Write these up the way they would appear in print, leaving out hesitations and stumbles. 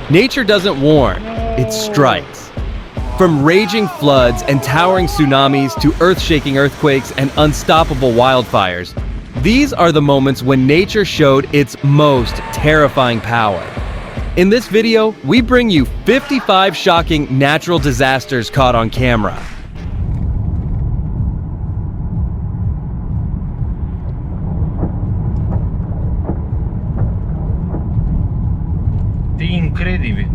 Nature doesn't warn, it strikes. From raging floods and towering tsunamis to earth-shaking earthquakes and unstoppable wildfires, these are the moments when nature showed its most terrifying power. In this video, we bring you 55 shocking natural disasters caught on camera. E incredibil.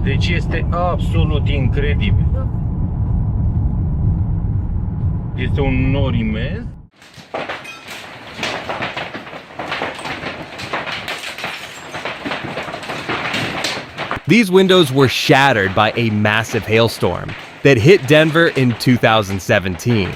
Deci este absolut incredibil. Este un nor imens. These windows were shattered by a massive hailstorm that hit Denver in 2017.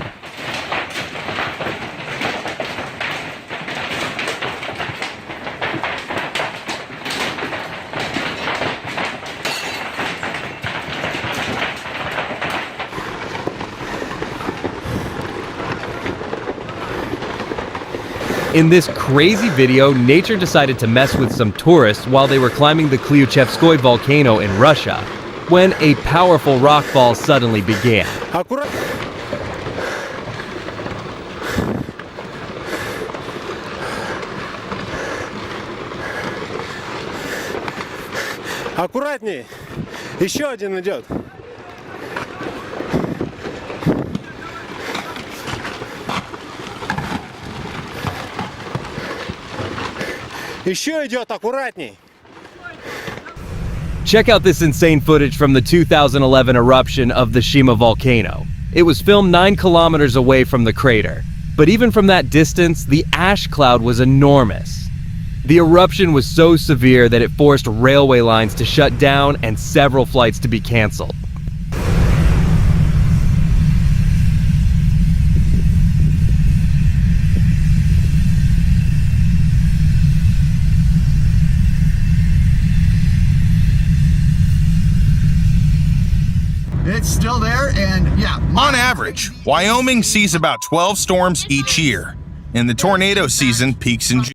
In this crazy video, nature decided to mess with some tourists while they were climbing the Klyuchevskoy volcano in Russia, when a powerful rockfall suddenly began. Аккуратнее. Еще один идет. Еще идет, аккуратней. Check out this insane footage from the 2011 eruption of the Shima volcano. It was filmed 9 kilometers away from the crater. But even from that distance, the ash cloud was enormous. The eruption was so severe that it forced railway lines to shut down and several flights to be canceled. It's still there, and yeah. On average, Wyoming sees about 12 storms each year, and the tornado season peaks in June.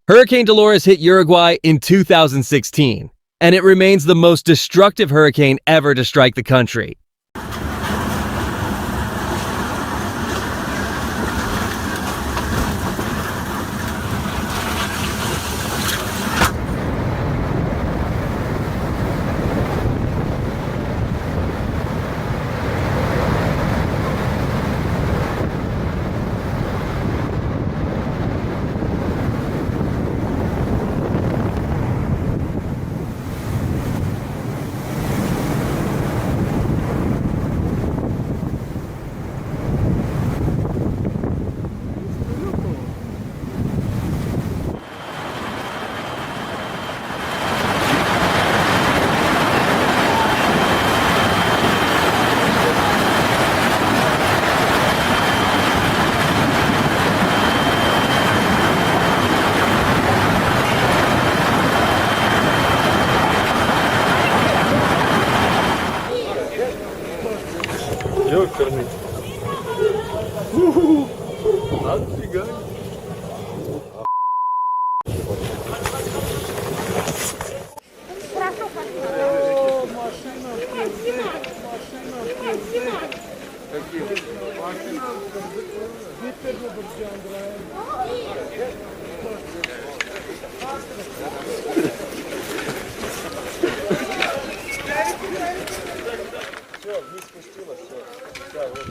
Hurricane Dolores hit Uruguay in 2016, and it remains the most destructive hurricane ever to strike the country. Ёкарный. Отфига. Все, вниз спустилась, все. Да, вот.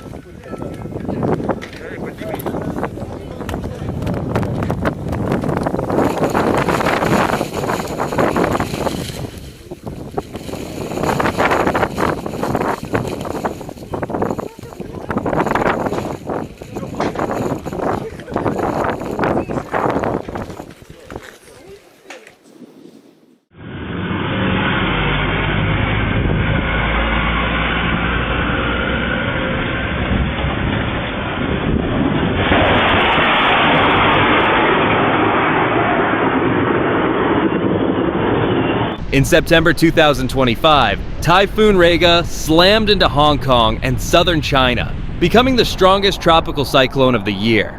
In September 2025, Typhoon Rega slammed into Hong Kong and southern China, becoming the strongest tropical cyclone of the year.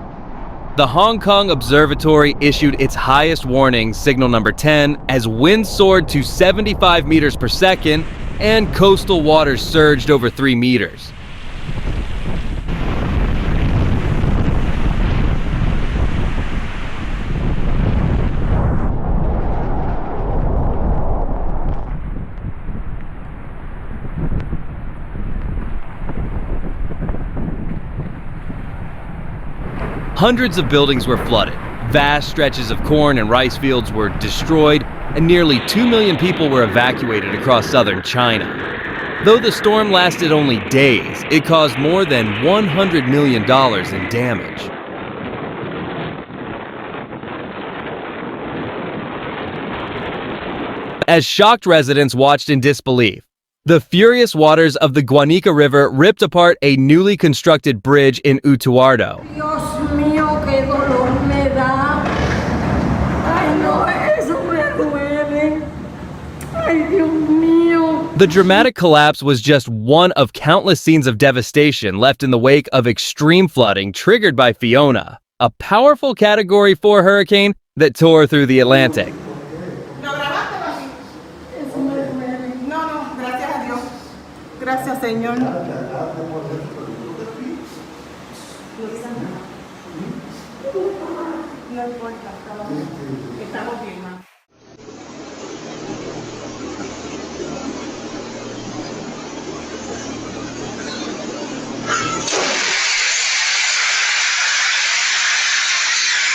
The Hong Kong Observatory issued its highest warning, signal number 10, as winds soared to 75 meters per second and coastal waters surged over 3 meters. Hundreds of buildings were flooded, vast stretches of corn and rice fields were destroyed, and nearly 2 million people were evacuated across southern China. Though the storm lasted only days, it caused more than $100 million in damage. As shocked residents watched in disbelief, the furious waters of the Guanica River ripped apart a newly constructed bridge in Utuardo. Dios mío, qué dolor me da. Ay, no, eso me duele. Ay, Dios mío. The dramatic collapse was just one of countless scenes of devastation left in the wake of extreme flooding triggered by Fiona, a powerful Category 4 hurricane that tore through the Atlantic. ¿Lo grabaste, papi? Eso me duele. No, no, gracias a Dios. Gracias, Señor. No importa, estamos bien, ma.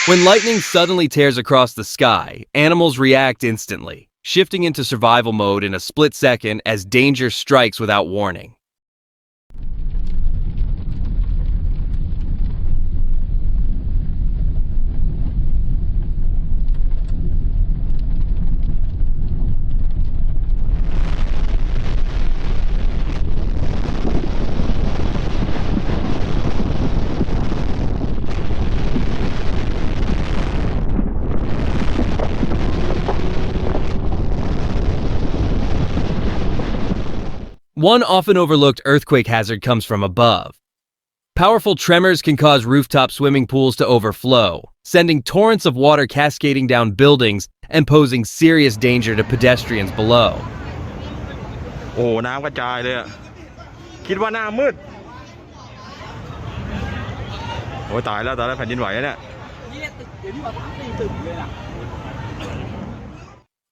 When lightning suddenly tears across the sky, animals react instantly, shifting into survival mode in a split second as danger strikes without warning. One often overlooked earthquake hazard comes from above. Powerful tremors can cause rooftop swimming pools to overflow, sending torrents of water cascading down buildings and posing serious danger to pedestrians below. โอ้น้ำกระจายเลยอะคิดว่าหน้ามืดโอ้ยตายแล้วแผ่นดินไหวแล้วเนี่ย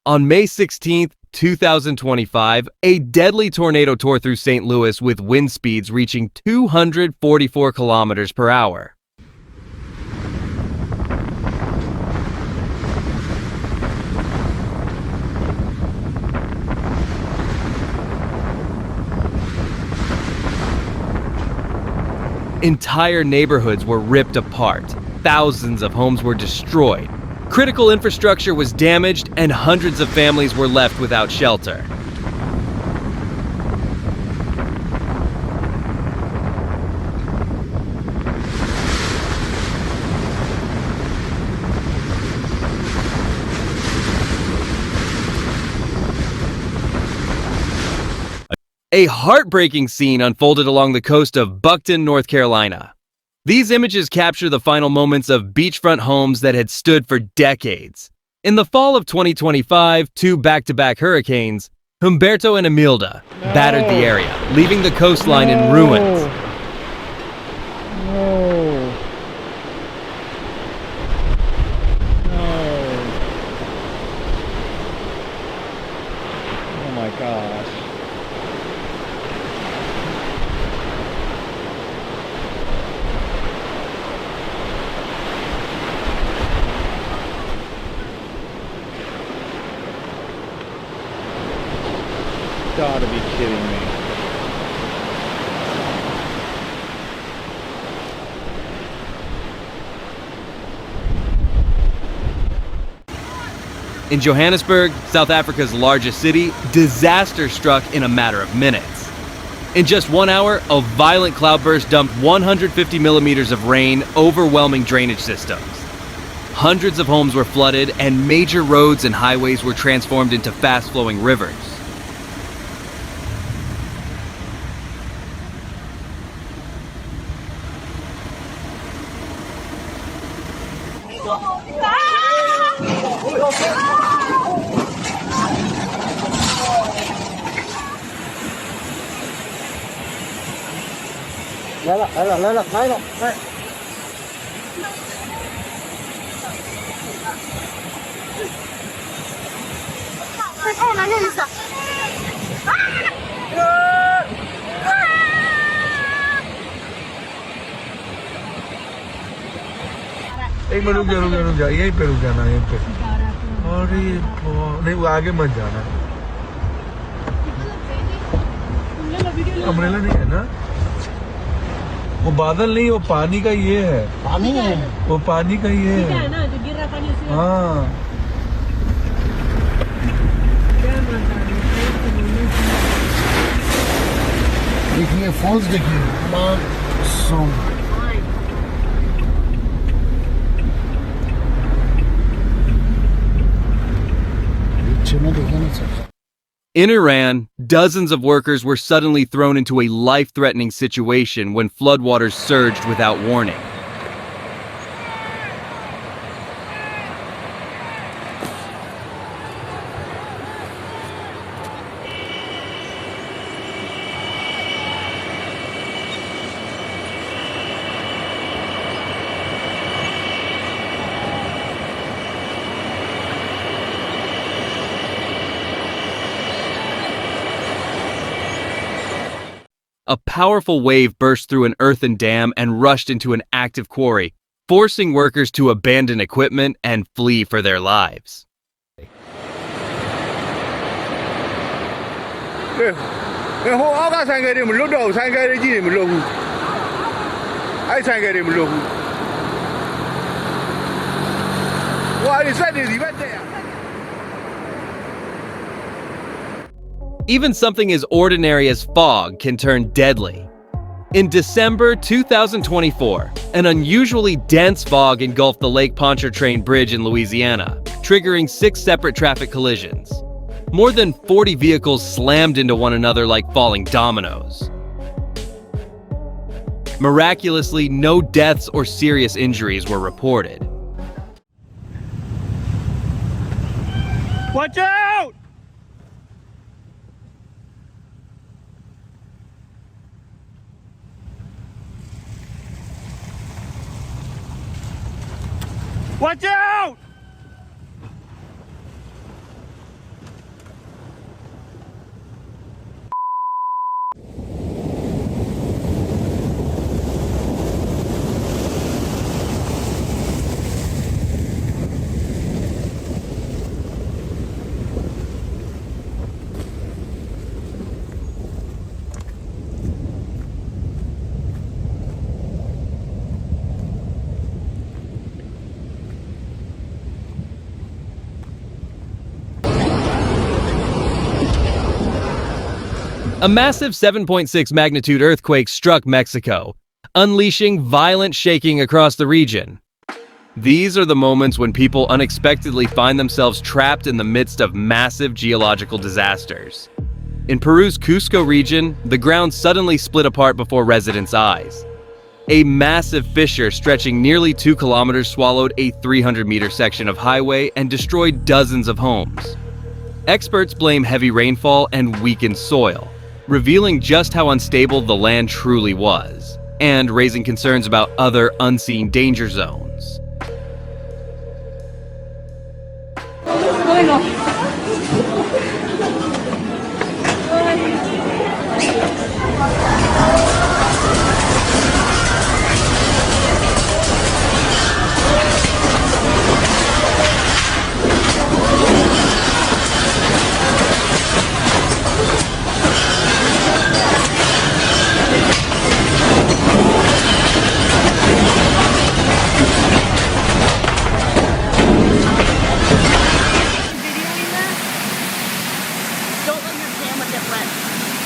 On May 16th, 2025, a deadly tornado tore through St. Louis with wind speeds reaching 244 kilometers per hour. Entire neighborhoods were ripped apart. Thousands of homes were destroyed. Critical infrastructure was damaged and hundreds of families were left without shelter. A heartbreaking scene unfolded along the coast of Buckton, North Carolina. These images capture the final moments of beachfront homes that had stood for decades. In the fall of 2025, two back-to-back hurricanes, Humberto and Imelda, battered the area, leaving the coastline in ruins. Oh my gosh. Gotta be kidding me. In Johannesburg, South Africa's largest city, disaster struck in a matter of minutes. In just 1 hour, a violent cloudburst dumped 150 millimeters of rain, overwhelming drainage systems. Hundreds of homes were flooded, and major roads and highways were transformed into fast-flowing rivers. एक minute रुक जा यहीं पे रुक जाना यहीं पे अरे नहीं वो आगे मत जाना अम्ब्रेला नहीं है ना वो बादल नहीं वो पानी का ये है पानी है वो पानी का ये है ना जो गिर रहा पानी उसमें हाँ देखिए फॉल्स देखिए In Iran, dozens of workers were suddenly thrown into a life-threatening situation when floodwaters surged without warning. A powerful wave burst through an earthen dam and rushed into an active quarry, forcing workers to abandon equipment and flee for their lives. Even something as ordinary as fog can turn deadly. In December 2024, an unusually dense fog engulfed the Lake Pontchartrain Bridge in Louisiana, triggering 6 separate traffic collisions. More than 40 vehicles slammed into one another like falling dominoes. Miraculously, no deaths or serious injuries were reported. Watch out! Watch out! A massive 7.6 magnitude earthquake struck Mexico, unleashing violent shaking across the region. These are the moments when people unexpectedly find themselves trapped in the midst of massive geological disasters. In Peru's Cusco region, the ground suddenly split apart before residents' eyes. A massive fissure stretching nearly 2 kilometers swallowed a 300-meter section of highway and destroyed dozens of homes. Experts blame heavy rainfall and weakened soil, revealing just how unstable the land truly was, and raising concerns about other unseen danger zones.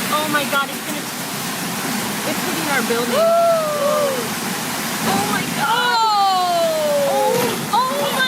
Oh my god, it's hitting our building. Oh my god! Oh my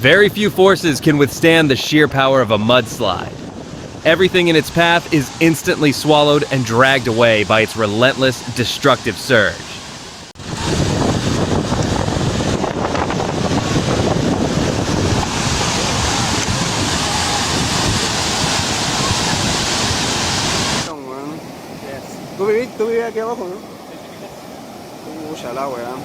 Very few forces can withstand the sheer power of a mudslide. Everything in its path is instantly swallowed and dragged away by its relentless, destructive surge. ¿Tú vivías aquí abajo, no? Ojalá, weón.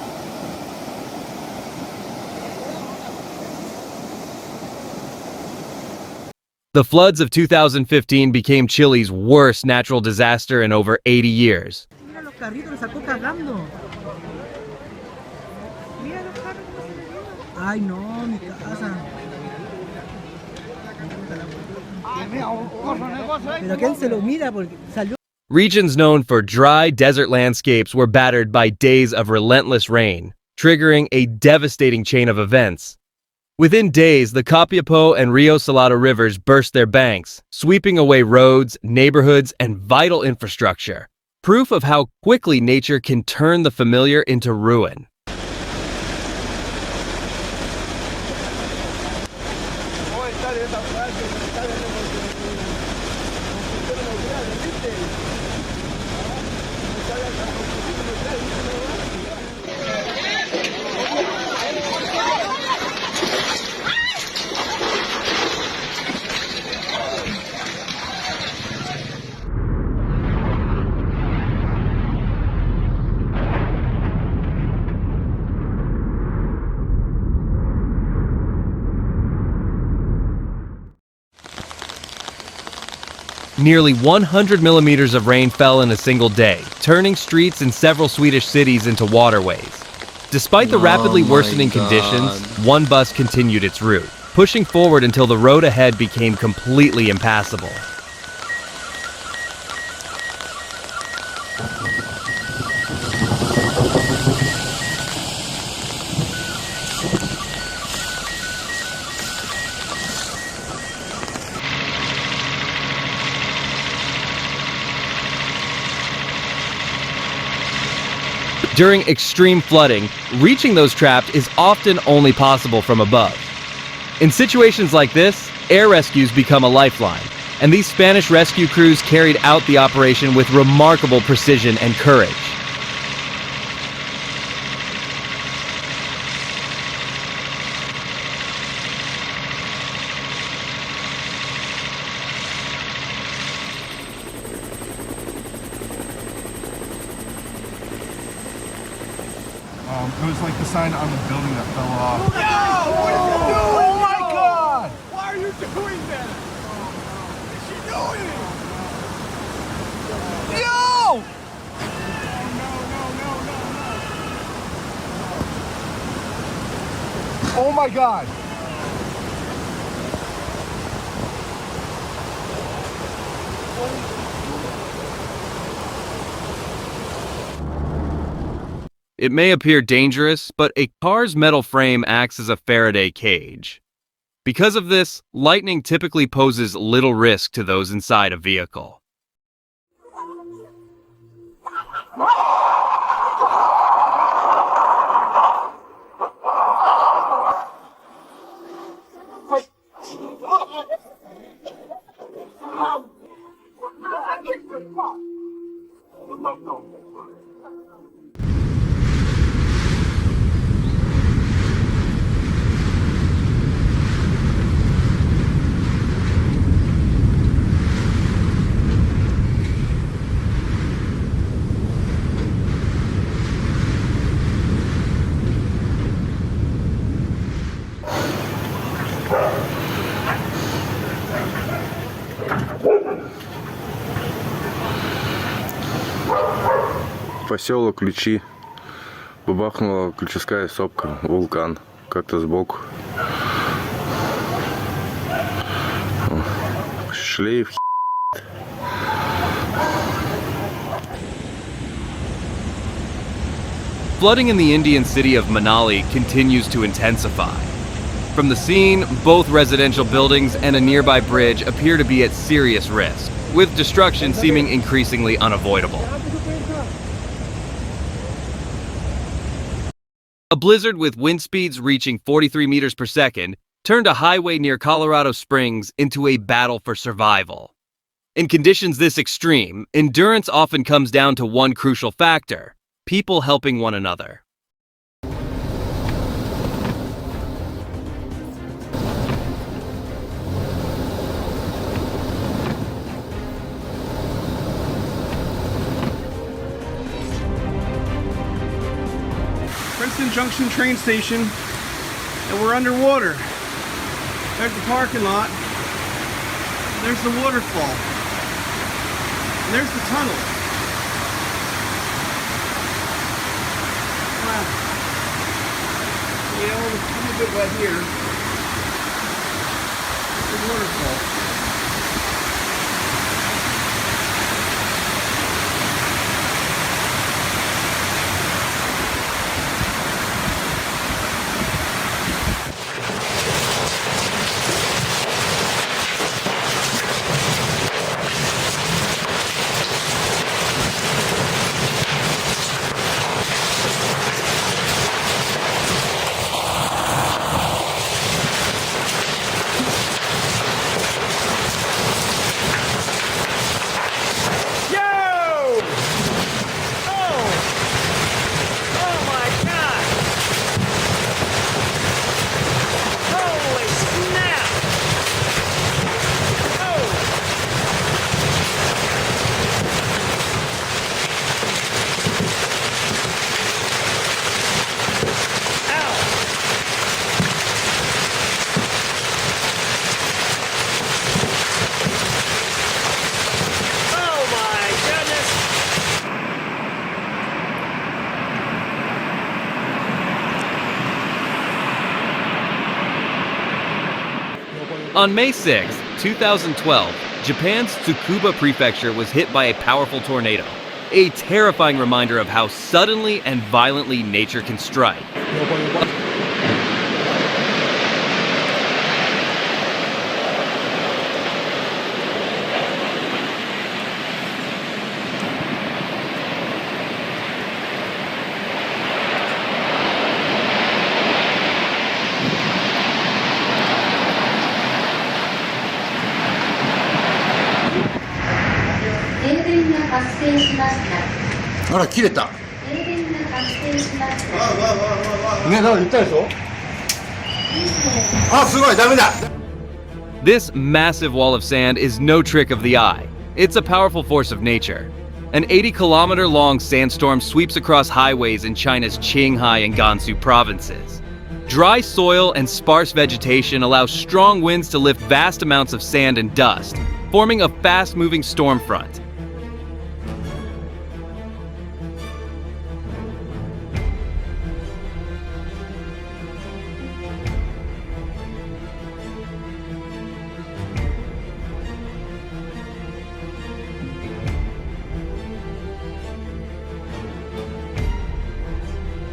The floods of 2015 became Chile's worst natural disaster in over 80 years. Mira los carritos, los sacó cargando. Mira los carros cómo se le dio. Ay, no, mi casa. Pero quién se lo mira porque salió. Regions known for dry desert landscapes were battered by days of relentless rain, triggering a devastating chain of events. Within days, the Copiapó and Rio Salado rivers burst their banks, sweeping away roads, neighborhoods, and vital infrastructure. Proof of how quickly nature can turn the familiar into ruin. Nearly 100 millimeters of rain fell in a single day, turning streets in several Swedish cities into waterways. Despite the rapidly worsening conditions, one bus continued its route, pushing forward until the road ahead became completely impassable. During extreme flooding, reaching those trapped is often only possible from above. In situations like this, air rescues become a lifeline, and these Spanish rescue crews carried out the operation with remarkable precision and courage. It was like the sign on the building that fell off. Yo! What are you doing? Oh my God! Why are you doing that? What is she doing? Yo! No. Oh my God! It may appear dangerous, but a car's metal frame acts as a Faraday cage. Because of this, lightning typically poses little risk to those inside a vehicle. Поселок Ключи. Бабахнула ключевская сопка, вулкан. Как-то сбоку. Шлейф. Flooding in the Indian city of Manali continues to intensify. From the scene, both residential buildings and a nearby bridge appear to be at serious risk, with destruction seeming increasingly unavoidable. A blizzard with wind speeds reaching 43 meters per second turned a highway near Colorado Springs into a battle for survival. In conditions this extreme, endurance often comes down to one crucial factor: people helping one another. Princeton Junction train station, and we're underwater. There's the parking lot. There's the waterfall. And there's the tunnel. Wow. You know, I'm a bit wet here. The waterfall. On May 6, 2012, Japan's Tsukuba Prefecture was hit by a powerful tornado, a terrifying reminder of how suddenly and violently nature can strike. This massive wall of sand is no trick of the eye. It's a powerful force of nature. An 80-kilometer-long sandstorm sweeps across highways in China's Qinghai and Gansu provinces. Dry soil and sparse vegetation allow strong winds to lift vast amounts of sand and dust, forming a fast-moving storm front.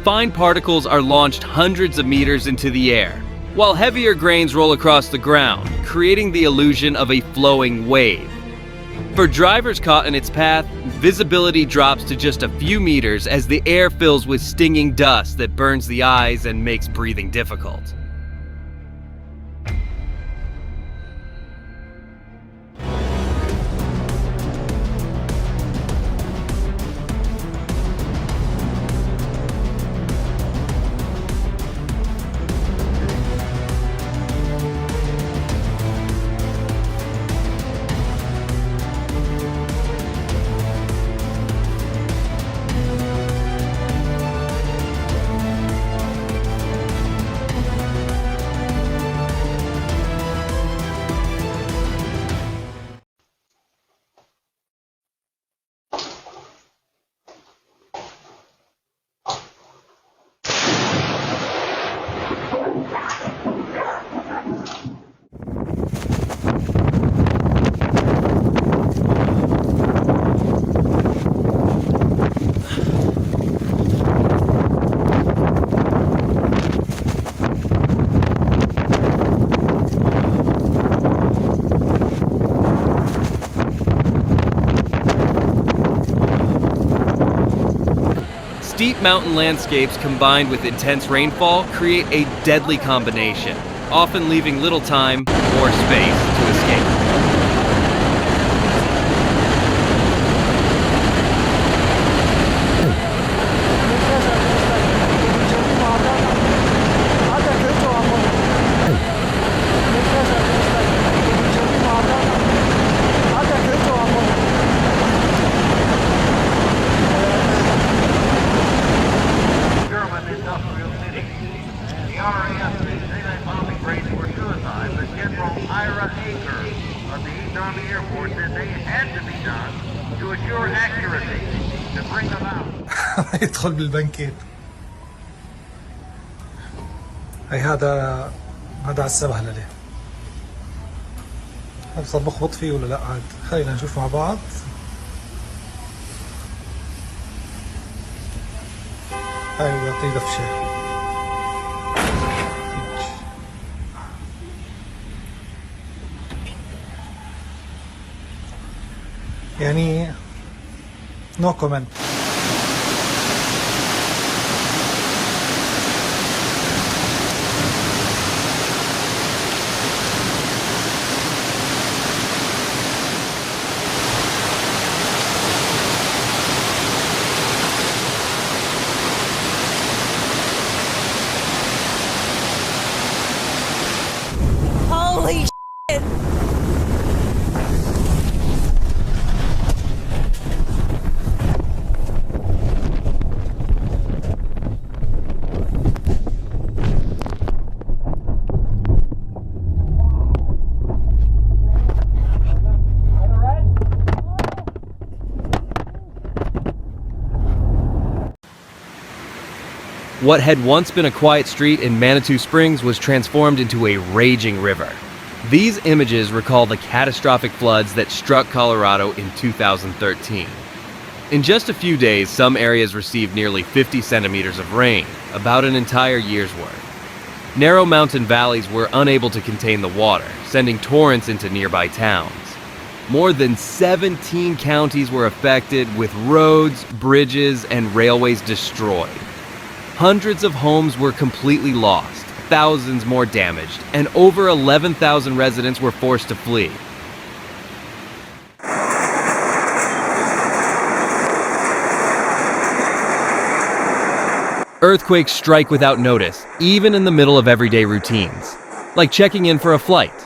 Fine particles are launched hundreds of meters into the air, while heavier grains roll across the ground, creating the illusion of a flowing wave. For drivers caught in its path, visibility drops to just a few meters as the air fills with stinging dust that burns the eyes and makes breathing difficult. steep mountain landscapes combined with intense rainfall create a deadly combination, often leaving little time or space to escape. يدخل بالبنكيت. هي هذا على السبهلة ليه؟ صار بخبط فيه ولا لا عاد؟ خلينا نشوف مع بعض. هاي بيعطيه دفشة. يعني no comment. Holy shit! What had once been a quiet street in Manitou Springs was transformed into a raging river. These images recall the catastrophic floods that struck Colorado in 2013. In just a few days, some areas received nearly 50 centimeters of rain, about an entire year's worth. Narrow mountain valleys were unable to contain the water, sending torrents into nearby towns. More than 17 counties were affected, with roads, bridges, and railways destroyed. Hundreds of homes were completely lost, thousands more damaged, and over 11,000 residents were forced to flee. Earthquakes strike without notice, even in the middle of everyday routines, like checking in for a flight.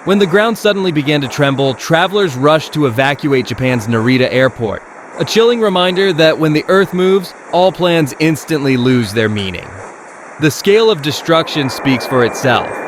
When the ground suddenly began to tremble, travelers rushed to evacuate Japan's Narita airport, a chilling reminder that when the Earth moves, all plans instantly lose their meaning. The scale of destruction speaks for itself.